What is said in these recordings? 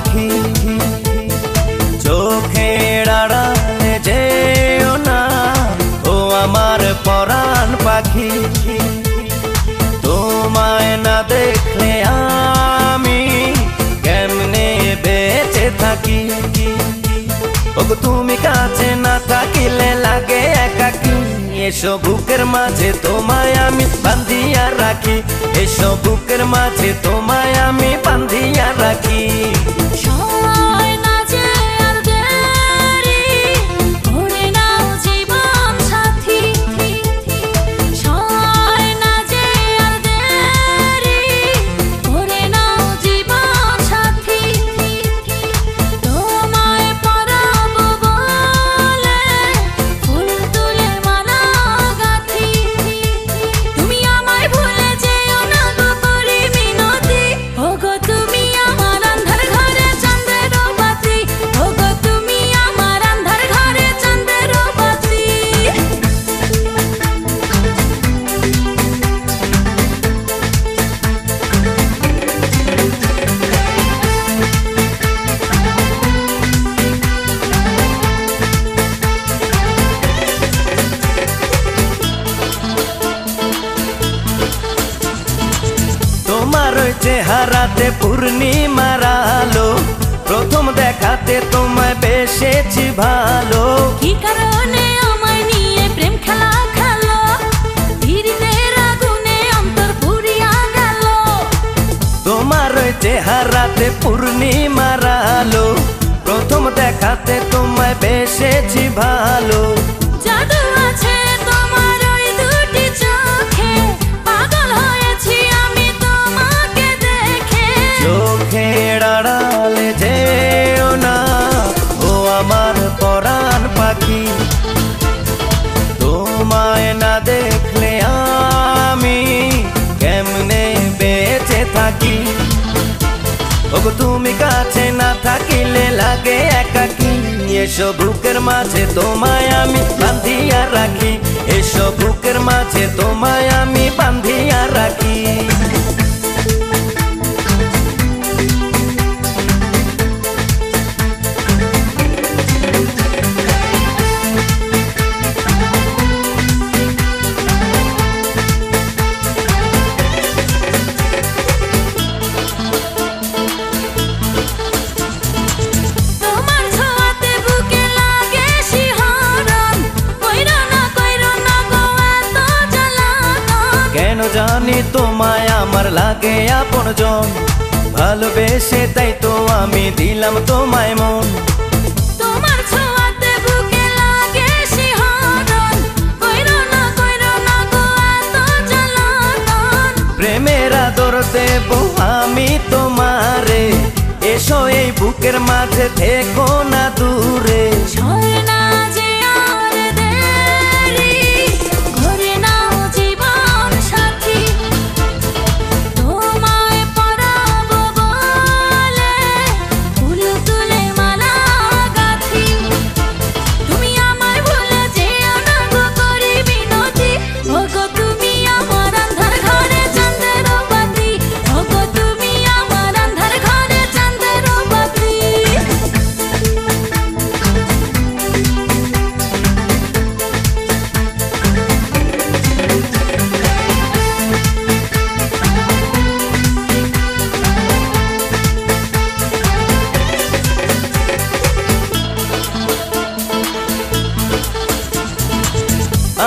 পাখি চোখের আড়ালে যেও না ও আমার পরাণ পাখি তোমায় না দেখলে আমি কেমনে বেঁচে থাকি ওগো তুমি কাছে না থাকিলে লাগে একাকী এসো বুকের মাঝে তোমায় আমি বাঁধিয়া রাখি এসো বুকের মাঝে তোমায় আমি বাঁধিয়া রাখি তোমার চেহারাতে পূর্ণিমার আলো প্রথম দেখাতে তোমায় বেসেছি ভালো কি কারণে আমায় নিয়ে প্রেম খেলা খেলো ধীরের আগুনে অন্তর পুড়িয়া গেল তোমার চেহারাতে পূর্ণিমার আলো প্রথম দেখাতে তোমায় বেসেছি ভালো জাদু আছে তোমার ওই দুটি চোখে পাগল হয়েছি আমি তোমাকে দেখে চোখের আড়ালে যেও না ও আমার পরাণ পাখি তোমায় না দেখলে আমি কেমনে বেঁচে থাকি ওগো তুমি কাছে না থাকিলে লাগে একাকী এসো বুকের মাঝে তোমায় আমি বাঁধিয়া রাখি এসো বুকের মাঝে তোমায় আমি বাঁধিয়া রাখি কেন জানি তোমায় আমার লাগে আপনজন ভালোবেসে তাই তো আমি দিলাম তোমায় মন তোমার ছোঁয়াতে বুকে লাগে শিহরণ কইরো না গো এত জ্বালাতন প্রেমের আদর দেব আমি তোমারে এসো এই বুকের মাঝে থেকো না দূরে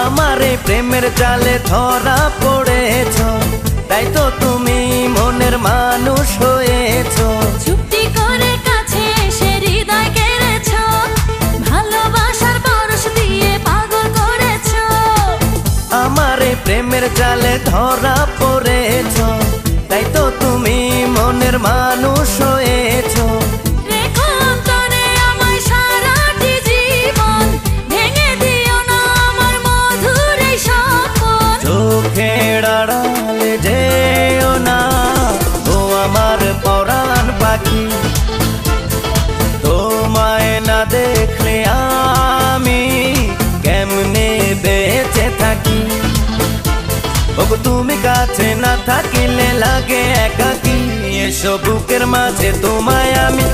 আমার এই প্রেমের জালে ধরা পড়েছ তাই তো তুমি মনের মানুষ হয়েছ চুপটি করে কাছে এসে হৃদয় কেড়েছ ভালোবাসার পরশ দিয়ে পাগল করেছ আমার এই প্রেমের জালে ধরা পড়েছ তাই তো তুমি মনের মানুষ হয়েছ চোখের আড়ালে যেও না ও আমার পরাণ পাখি তোমায় না দেখলে আমি কেমনে বেঁচে থাকি ওগো তুমি কাছে না থাকিলে লাগে একাকী এসো বুকের মাঝে তোমায় আমি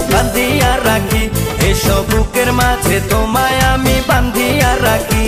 রাখি, এসো বুকের মাঝে তোমায় আমি বান্ধিয়া রাখি।